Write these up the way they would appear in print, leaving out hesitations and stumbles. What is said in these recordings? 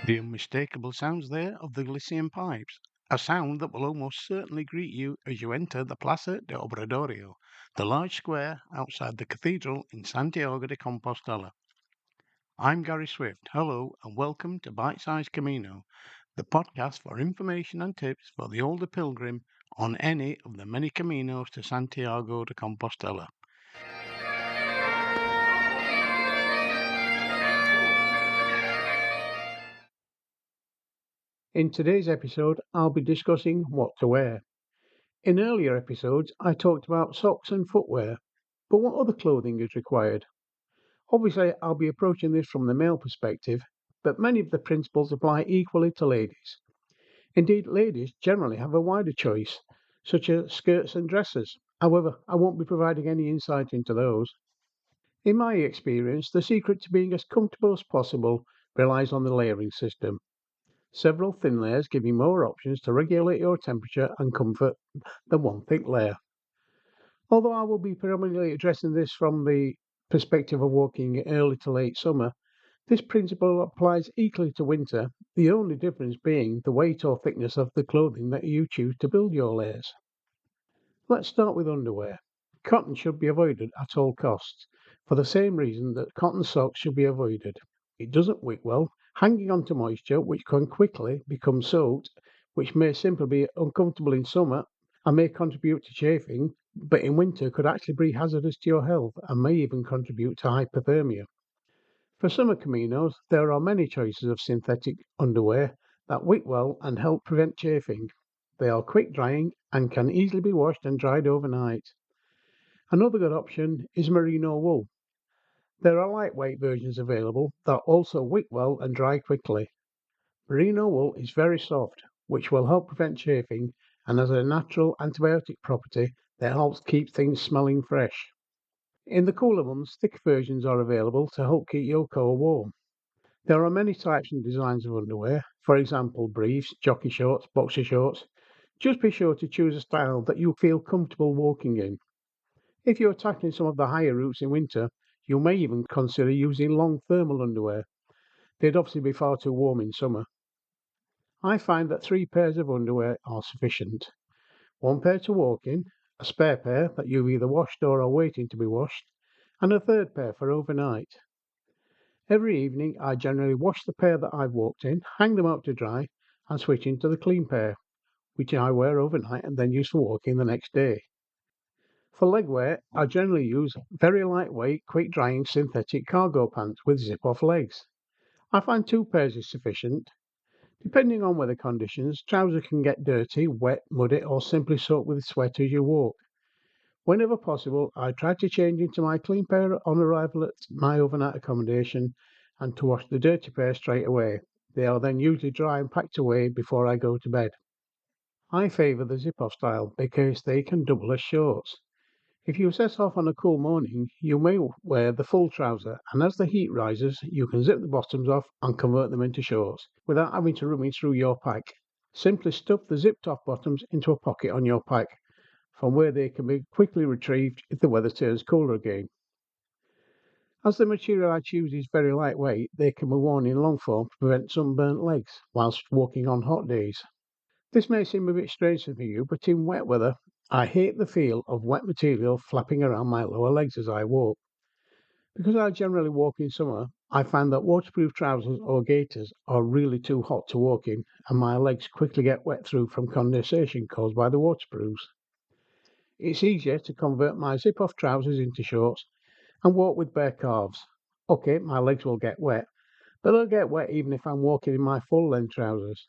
The unmistakable sounds there of the Galician pipes, a sound that will almost certainly greet you as you enter the Plaza de Obradorio, the large square outside the cathedral in Santiago de Compostela. I'm Gary Swift. Hello and welcome to Bite Size Camino, the podcast for information and tips for the older pilgrim on any of the many caminos to Santiago de Compostela. In today's episode, I'll be discussing what to wear. In earlier episodes, I talked about socks and footwear, but what other clothing is required? Obviously, I'll be approaching this from the male perspective, but many of the principles apply equally to ladies. Indeed, ladies generally have a wider choice, such as skirts and dresses. However, I won't be providing any insight into those. In my experience, the secret to being as comfortable as possible relies on the layering system. Several thin layers give you more options to regulate your temperature and comfort than one thick layer. Although I will be predominantly addressing this from the perspective of walking early to late summer, this principle applies equally to winter, the only difference being the weight or thickness of the clothing that you choose to build your layers. Let's start with underwear. Cotton should be avoided at all costs, for the same reason that cotton socks should be avoided. It doesn't wick well, hanging on to moisture, which can quickly become soaked, which may simply be uncomfortable in summer and may contribute to chafing, but in winter could actually be hazardous to your health and may even contribute to hypothermia. For summer caminos, there are many choices of synthetic underwear that wick well and help prevent chafing. They are quick drying and can easily be washed and dried overnight. Another good option is merino wool. There are lightweight versions available that also wick well and dry quickly. Merino wool is very soft, which will help prevent chafing and has a natural antibiotic property that helps keep things smelling fresh. In the cooler months, thick versions are available to help keep your core warm. There are many types and designs of underwear, for example, briefs, jockey shorts, boxer shorts. Just be sure to choose a style that you feel comfortable walking in. If you're tackling some of the higher routes in winter, you may even consider using long thermal underwear. They'd obviously be far too warm in summer. I find that 3 pairs of underwear are sufficient. One pair to walk in, a spare pair that you've either washed or are waiting to be washed, and a third pair for overnight. Every evening I generally wash the pair that I've walked in, hang them out to dry, and switch into the clean pair, which I wear overnight and then use for walking the next day. For leg wear, I generally use very lightweight, quick drying synthetic cargo pants with zip off legs. I find 2 pairs is sufficient. Depending on weather conditions, trousers can get dirty, wet, muddy, or simply soak with sweat as you walk. Whenever possible, I try to change into my clean pair on arrival at my overnight accommodation and to wash the dirty pair straight away. They are then usually dry and packed away before I go to bed. I favour the zip off style because they can double as shorts. If you set off on a cool morning, you may wear the full trouser, and as the heat rises, you can zip the bottoms off and convert them into shorts without having to rummage through your pack. Simply stuff the zipped off bottoms into a pocket on your pack, from where they can be quickly retrieved if the weather turns cooler again. As the material I choose is very lightweight, they can be worn in long form to prevent sunburnt legs whilst walking on hot days. This may seem a bit strange to you, but in wet weather, I hate the feel of wet material flapping around my lower legs as I walk. Because I generally walk in summer, I find that waterproof trousers or gaiters are really too hot to walk in, and my legs quickly get wet through from condensation caused by the waterproofs. It's easier to convert my zip off trousers into shorts and walk with bare calves. Okay, my legs will get wet, but they'll get wet even if I'm walking in my full length trousers.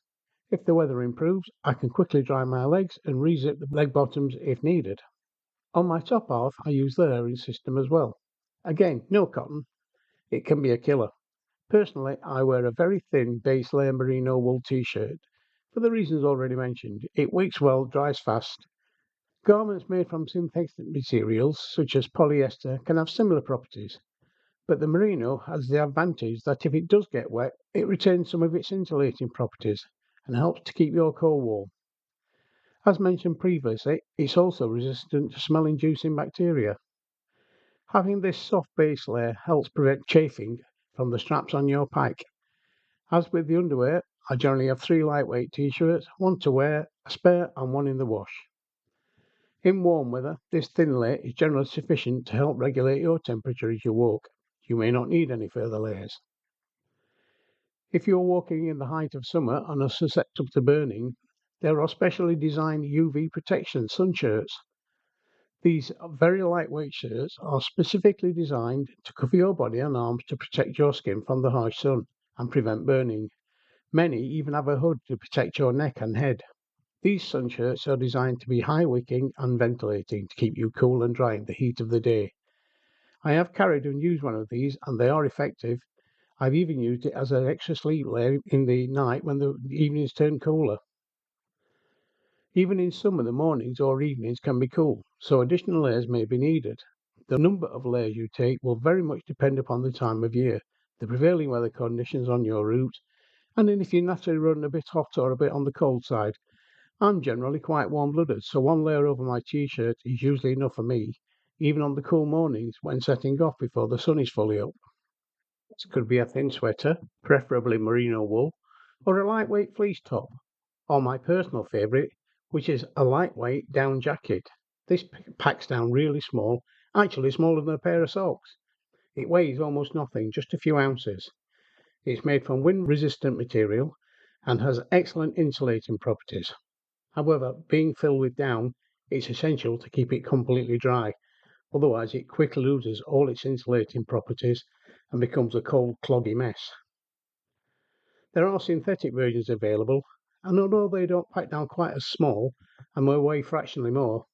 If the weather improves, I can quickly dry my legs and re-zip the leg bottoms if needed. On my top half, I use the layering system as well. Again, no cotton. It can be a killer. Personally, I wear a very thin base layer merino wool t-shirt. For the reasons already mentioned, it wicks well, dries fast. Garments made from synthetic materials, such as polyester, can have similar properties, but the merino has the advantage that if it does get wet, it retains some of its insulating properties and helps to keep your core warm. As mentioned previously, it's also resistant to smell-inducing bacteria. Having this soft base layer helps prevent chafing from the straps on your pack, As with the underwear, I generally have 3 lightweight t-shirts, one to wear, a spare and one in the wash. In warm weather, this thin layer is generally sufficient to help regulate your temperature as you walk. You may not need any further layers. If you're walking in the height of summer and are susceptible to burning, there are specially designed UV protection sun shirts. These very lightweight shirts are specifically designed to cover your body and arms to protect your skin from the harsh sun and prevent burning. Many even have a hood to protect your neck and head. These sun shirts are designed to be high wicking and ventilating to keep you cool and dry in the heat of the day. I have carried and used one of these and they are effective. I've even used it as an extra sleep layer in the night when the evenings turn cooler. Even in summer, the mornings or evenings can be cool, so additional layers may be needed. The number of layers you take will very much depend upon the time of year, the prevailing weather conditions on your route, and then if you naturally run a bit hot or a bit on the cold side. I'm generally quite warm-blooded, so one layer over my t-shirt is usually enough for me, even on the cool mornings when setting off before the sun is fully up. This could be a thin sweater, preferably merino wool, or a lightweight fleece top, or my personal favourite, which is a lightweight down jacket. This packs down really small, actually smaller than a pair of socks. It weighs almost nothing, just a few ounces. It's made from wind-resistant material and has excellent insulating properties. However, being filled with down, it's essential to keep it completely dry, otherwise it quickly loses all its insulating properties and becomes a cold, cloggy mess. There are synthetic versions available, and although they don't pack down quite as small and will weigh fractionally more,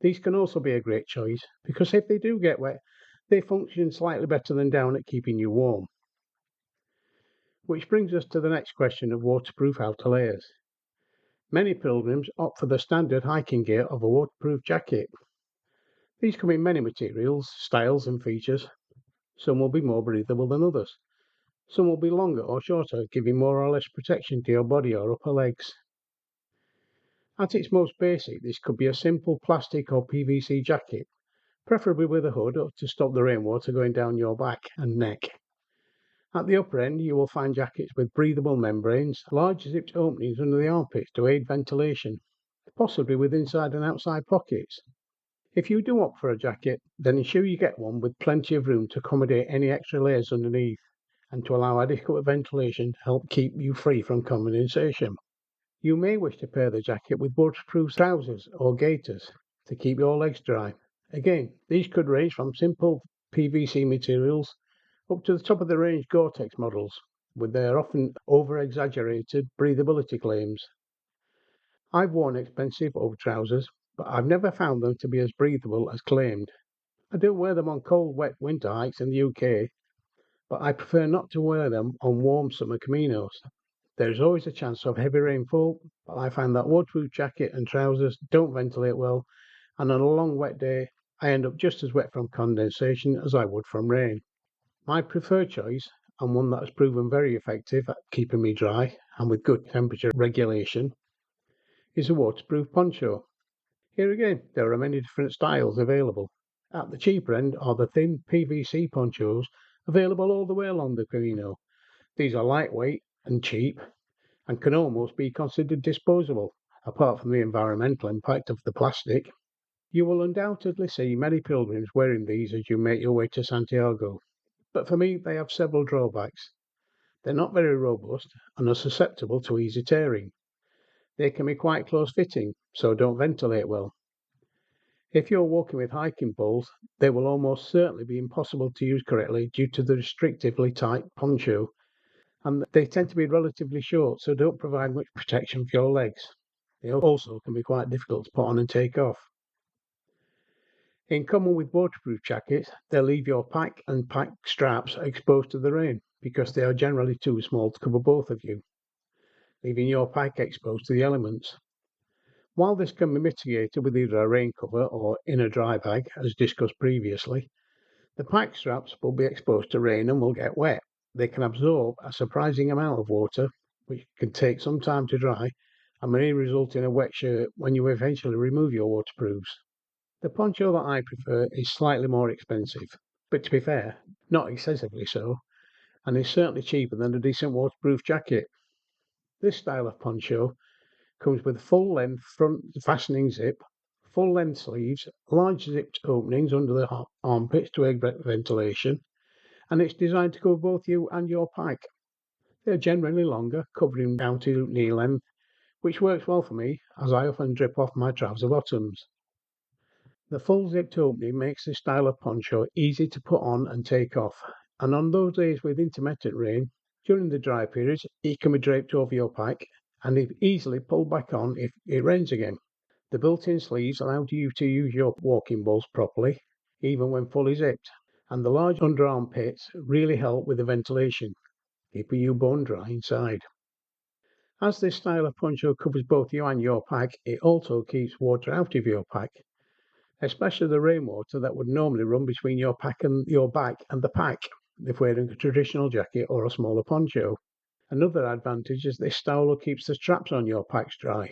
these can also be a great choice because if they do get wet, they function slightly better than down at keeping you warm. Which brings us to the next question of waterproof outer layers. Many pilgrims opt for the standard hiking gear of a waterproof jacket. These come in many materials, styles and features. Some will be more breathable than others. Some will be longer or shorter, giving more or less protection to your body or upper legs. At its most basic, this could be a simple plastic or PVC jacket, preferably with a hood to stop the rainwater going down your back and neck. At the upper end, you will find jackets with breathable membranes, large zipped openings under the armpits to aid ventilation, possibly with inside and outside pockets. If you do opt for a jacket, then ensure you get one with plenty of room to accommodate any extra layers underneath and to allow adequate ventilation to help keep you free from condensation. You may wish to pair the jacket with waterproof trousers or gaiters to keep your legs dry. Again, these could range from simple PVC materials up to the top of the range Gore-Tex models, with their often over-exaggerated breathability claims. I've worn expensive over trousers, but I've never found them to be as breathable as claimed. I do wear them on cold, wet winter hikes in the UK, but I prefer not to wear them on warm summer caminos. There is always a chance of heavy rainfall, but I find that waterproof jacket and trousers don't ventilate well, and on a long wet day, I end up just as wet from condensation as I would from rain. My preferred choice, and one that has proven very effective at keeping me dry and with good temperature regulation, is a waterproof poncho. Here again, there are many different styles available. At the cheaper end are the thin PVC ponchos available all the way along the Camino. These are lightweight and cheap and can almost be considered disposable, apart from the environmental impact of the plastic. You will undoubtedly see many pilgrims wearing these as you make your way to Santiago, but for me they have several drawbacks. They're not very robust and are susceptible to easy tearing. They can be quite close fitting, so don't ventilate well. If you're walking with hiking poles, they will almost certainly be impossible to use correctly due to the restrictively tight poncho, and they tend to be relatively short, so don't provide much protection for your legs. They also can be quite difficult to put on and take off. In common with waterproof jackets, they leave your pack and pack straps exposed to the rain because they are generally too small to cover both of you, leaving your pack exposed to the elements. While this can be mitigated with either a rain cover or inner dry bag, as discussed previously, the pack straps will be exposed to rain and will get wet. They can absorb a surprising amount of water, which can take some time to dry, and may result in a wet shirt when you eventually remove your waterproofs. The poncho that I prefer is slightly more expensive, but to be fair, not excessively so, and is certainly cheaper than a decent waterproof jacket. This style of poncho comes with a full-length front fastening zip, full-length sleeves, large zipped openings under the armpits to aid ventilation, and it's designed to cover both you and your pack. They're generally longer, covering down to knee length, which works well for me as I often drip off my trouser bottoms. The full zipped opening makes this style of poncho easy to put on and take off, and on those days with intermittent rain, during the dry periods, it can be draped over your pack and is easily pulled back on if it rains again. The built-in sleeves allow you to use your walking balls properly, even when fully zipped, and the large underarm pits really help with the ventilation, keeping you bone dry inside. As this style of poncho covers both you and your pack, it also keeps water out of your pack, especially the rainwater that would normally run between your pack and your back and the pack if wearing a traditional jacket or a smaller poncho. Another advantage is this style keeps the straps on your packs dry.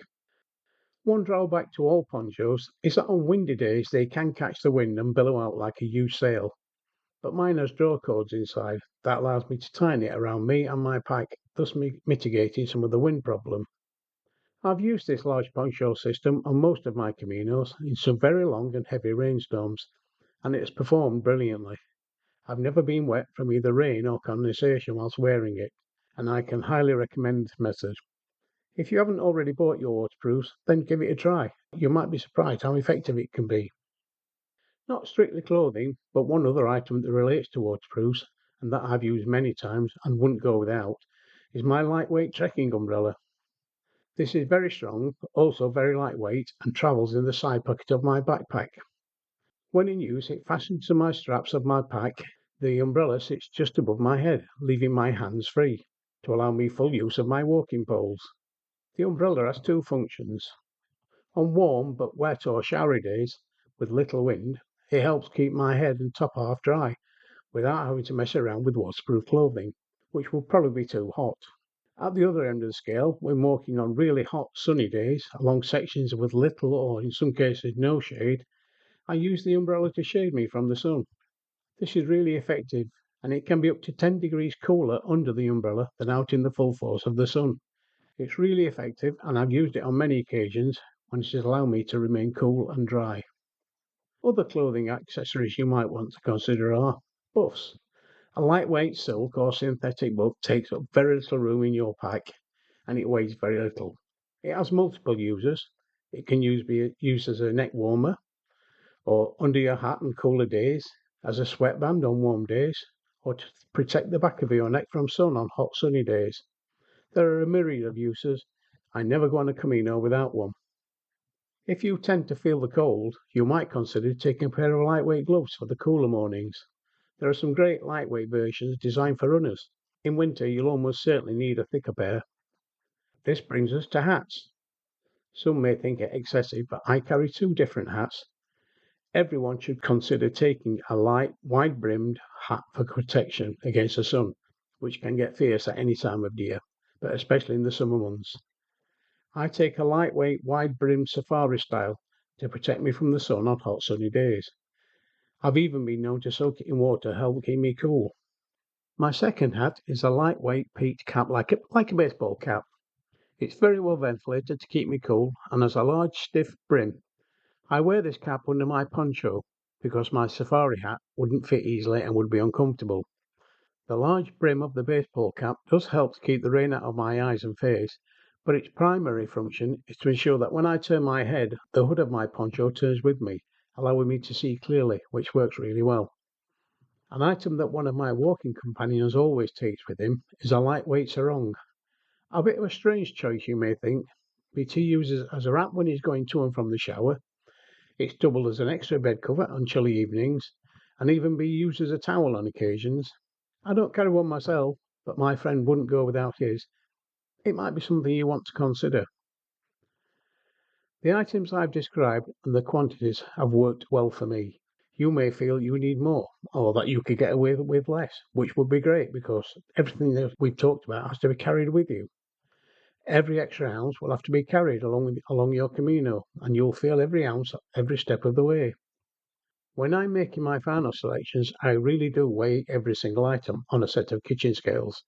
One drawback to all ponchos is that on windy days they can catch the wind and billow out like a huge sail, but mine has draw cords inside that allows me to tighten it around me and my pack, thus mitigating some of the wind problem. I've used this large poncho system on most of my caminos in some very long and heavy rainstorms, and it has performed brilliantly. I've never been wet from either rain or condensation whilst wearing it, and I can highly recommend this method. If you haven't already bought your waterproofs, then give it a try. You might be surprised how effective it can be. Not strictly clothing, but one other item that relates to waterproofs, and that I've used many times and wouldn't go without, is my lightweight trekking umbrella. This is very strong, but also very lightweight, and travels in the side pocket of my backpack. When in use, it fastens to my straps of my pack. The umbrella sits just above my head, leaving my hands free to allow me full use of my walking poles. The umbrella has two functions. On warm but wet or showery days with little wind, it helps keep my head and top half dry without having to mess around with waterproof clothing, which will probably be too hot. At the other end of the scale, when walking on really hot sunny days along sections with little or in some cases no shade, I use the umbrella to shade me from the sun. This is really effective, and it can be up to 10 degrees cooler under the umbrella than out in the full force of the sun. It's really effective, and I've used it on many occasions when it has allowed me to remain cool and dry. Other clothing accessories you might want to consider are buffs. A lightweight silk or synthetic buff takes up very little room in your pack, and it weighs very little. It has multiple uses. It can be used as a neck warmer, or under your hat on cooler days, as a sweatband on warm days, or to protect the back of your neck from sun on hot sunny days. There are a myriad of uses. I never go on a camino without one. If you tend to feel the cold, you might consider taking a pair of lightweight gloves for the cooler mornings. There are some great lightweight versions designed for runners. In winter, you'll almost certainly need a thicker pair. This brings us to hats. Some may think it excessive, but I carry two different hats. Everyone should consider taking a light, wide-brimmed hat for protection against the sun, which can get fierce at any time of year, but especially in the summer months. I take a lightweight, wide-brimmed safari style to protect me from the sun on hot sunny days. I've even been known to soak it in water to help keep me cool. My second hat is a lightweight peaked cap like a baseball cap. It's very well ventilated to keep me cool and has a large stiff brim. I wear this cap under my poncho because my safari hat wouldn't fit easily and would be uncomfortable. The large brim of the baseball cap does help to keep the rain out of my eyes and face, but its primary function is to ensure that when I turn my head, the hood of my poncho turns with me, allowing me to see clearly, which works really well. An item that one of my walking companions always takes with him is a lightweight sarong. A bit of a strange choice, you may think, but he uses as a wrap when he's going to and from the shower. It's doubled as an extra bed cover on chilly evenings, and even be used as a towel on occasions. I don't carry one myself, but my friend wouldn't go without his. It might be something you want to consider. The items I've described and the quantities have worked well for me. You may feel you need more, or that you could get away with less, which would be great because everything that we've talked about has to be carried with you. Every extra ounce will have to be carried along your camino, and you'll feel every ounce every step of the way. When I'm making my final selections, I really do weigh every single item on a set of kitchen scales,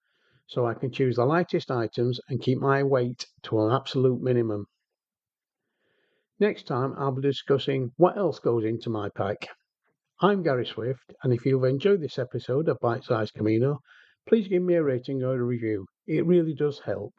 so I can choose the lightest items and keep my weight to an absolute minimum. Next time, I'll be discussing what else goes into my pack. I'm Gary Swift, and if you've enjoyed this episode of Bite Size Camino, please give me a rating or a review. It really does help.